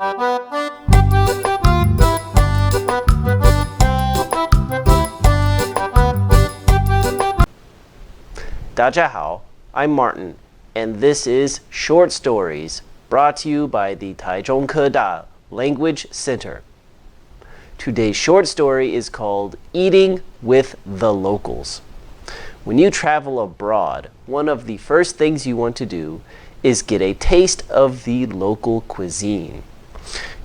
大家好, I'm Martin, and this is Short Stories, brought to you by the Taichung Keda Language Center. Today's short story is called Eating with the Locals. When you travel abroad, one of the first things you want to do is get a taste of the local cuisine.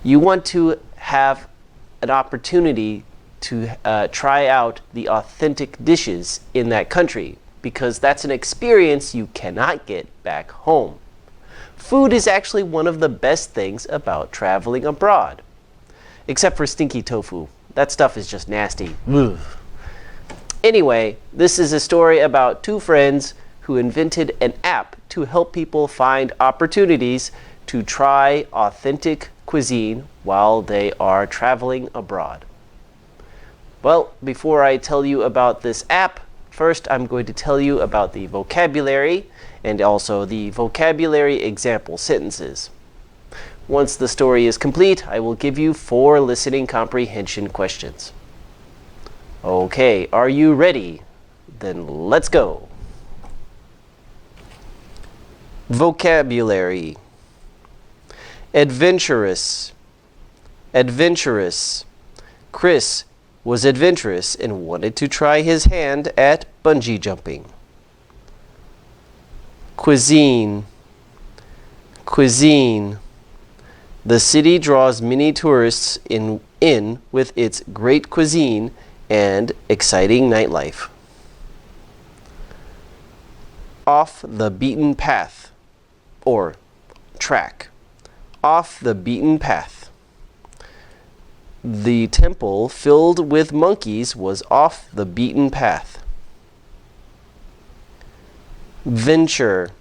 You want to have an opportunity to try out the authentic dishes in that country, because that's an experience you cannot get back home. Food is actually one of the best things about traveling abroad. Except for stinky tofu. That stuff is just nasty. Ugh. Anyway, this is a story about two friends who invented an app to help people find opportunities to try authentic cuisine while they are traveling abroad. Well, before I tell you about this app, first, I'm going to tell you about the vocabulary and also the vocabulary example sentences. Once the story is complete, I will give you 4 listening comprehension questions. Okay, are you ready? Then let's go. Vocabulary. Adventurous. Adventurous. Chris was adventurous and wanted to try his hand at bungee jumping. Cuisine. Cuisine. The city draws many tourists in with its great cuisine and exciting nightlife. Off the beaten path, or track. Off the beaten path. The temple filled with monkeys was off the beaten path. Venture.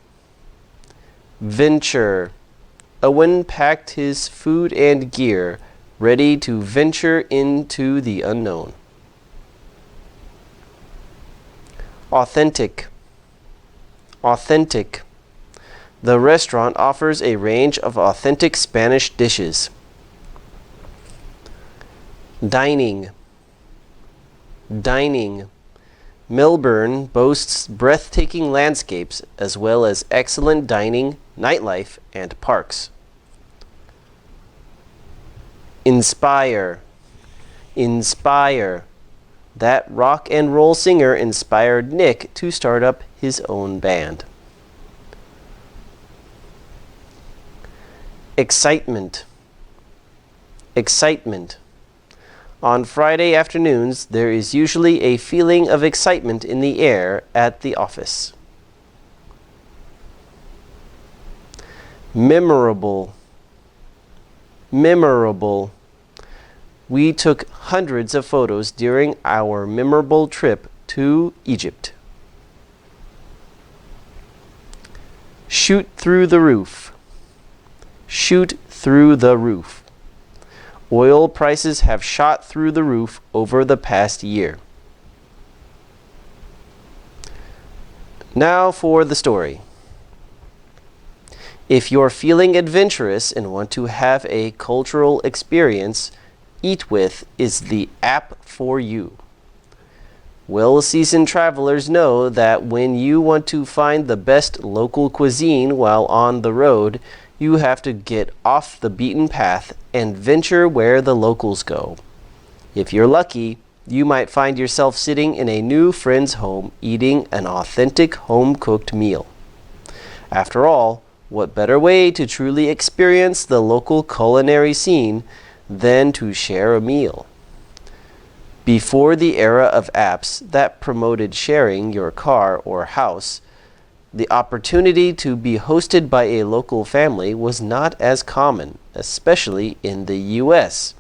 Venture. Owen packed his food and gear, ready to venture into the unknown. Authentic. Authentic. The restaurant offers a range of authentic Spanish dishes. Dining. Dining. Melbourne boasts breathtaking landscapes as well as excellent dining, nightlife, and parks. Inspire. Inspire. That rock and roll singer inspired Nick to start up his own band. Excitement. Excitement. On Friday afternoons, there is usually a feeling of excitement in the air at the office. Memorable. Memorable. We took hundreds of photos during our memorable trip to Egypt. Shoot through the roof. Shoot through the roof. Oil prices have shot through the roof over the past year. Now for the story. If you're feeling adventurous and want to have a cultural experience, Eat With is the app for you. Well-seasoned travelers know that when you want to find the best local cuisine while on the road, you have to get off the beaten path and venture where the locals go. If you're lucky, you might find yourself sitting in a new friend's home eating an authentic home-cooked meal. After all, what better way to truly experience the local culinary scene than to share a meal? Before the era of apps that promoted sharing your car or house, the opportunity to be hosted by a local family was not as common, especially in the US,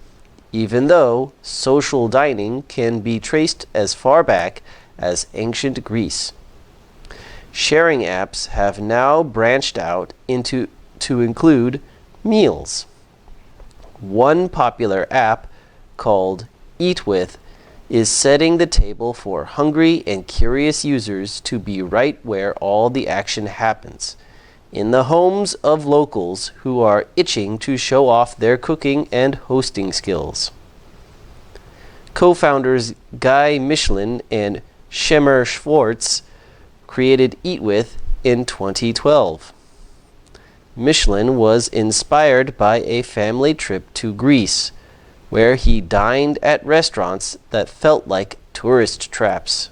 even though social dining can be traced as far back as ancient Greece. Sharing apps have now branched out to include meals. One popular app, called Eat With, is setting the table for hungry and curious users to be right where all the action happens, in the homes of locals who are itching to show off their cooking and hosting skills. Co-founders Guy Michelin and Shemar Schwartz created Eat With in 2012. Michelin was inspired by a family trip to Greece, where he dined at restaurants that felt like tourist traps.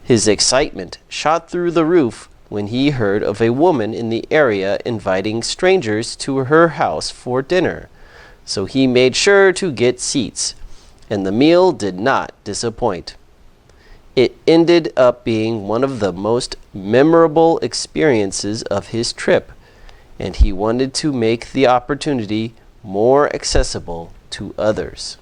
His excitement shot through the roof when he heard of a woman in the area inviting strangers to her house for dinner, so he made sure to get seats, and the meal did not disappoint. It ended up being one of the most memorable experiences of his trip, and he wanted to make the opportunity more accessible to others.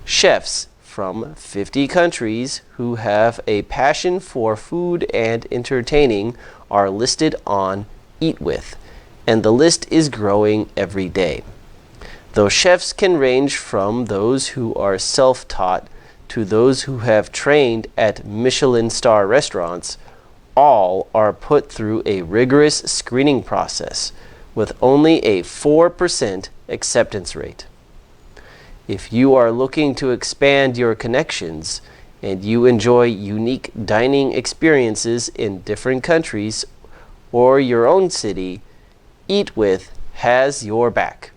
Chefs from 50 countries who have a passion for food and entertaining are listed on Eat With, and the list is growing every day. Though chefs can range from those who are self-taught to those who have trained at Michelin star restaurants, all are put through a rigorous screening process with only a 4% acceptance rate. If you are looking to expand your connections and you enjoy unique dining experiences in different countries or your own city, Eat With has your back.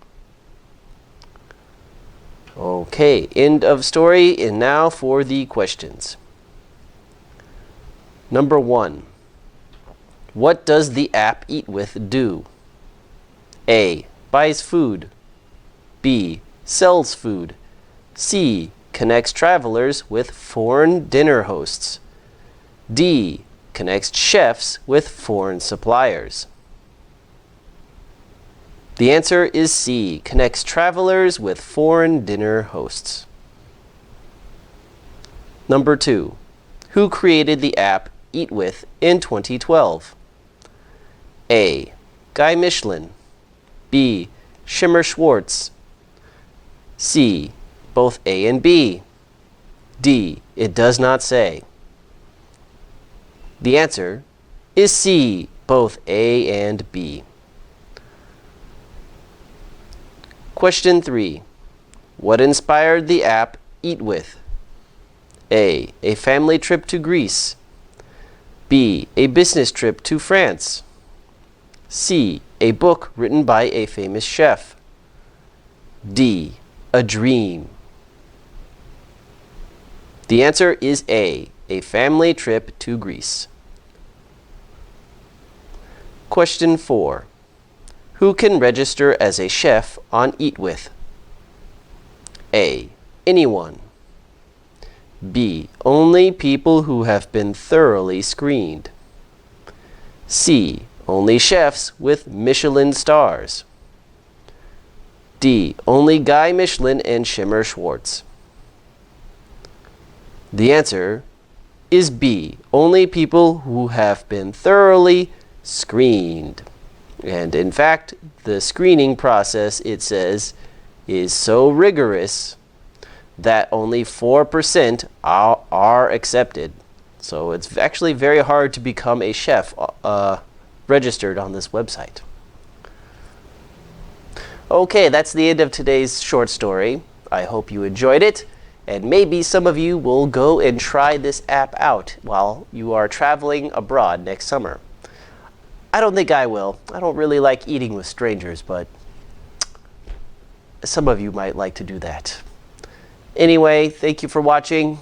Okay, end of story, and now for the questions. Number 1. What does the app Eat With do? A. Buys food. B. Sells food. C. Connects travelers with foreign dinner hosts. D. Connects chefs with foreign suppliers. The answer is C. Connects travelers with foreign dinner hosts. Number 2. Who created the app Eat With in 2012? A. Guy Michelin. B. Shemar Schwartz. C. Both A and B. D. It does not say. The answer is C. Both A and B. Question 3. What inspired the app Eat With? A. A family trip to Greece. B. A business trip to France. C. A book written by a famous chef. D. A dream. The answer is A. A family trip to Greece. Question 4. Who can register as a chef on Eat With? A. Anyone. B. Only people who have been thoroughly screened. C. Only chefs with Michelin stars. D. Only Guy Michelin and Shemar Schwartz. The answer is B. Only people who have been thoroughly screened. And in fact, the screening process, it says, is so rigorous that only 4% are accepted. So it's actually very hard to become a chef registered on this website. Okay, that's the end of today's short story. I hope you enjoyed it, and maybe some of you will go and try this app out while you are traveling abroad next summer. I don't think I will. I don't really like eating with strangers, but some of you might like to do that. Anyway, thank you for watching.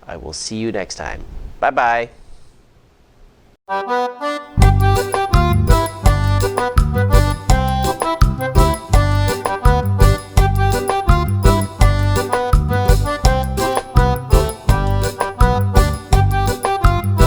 I will see you next time. Bye-bye.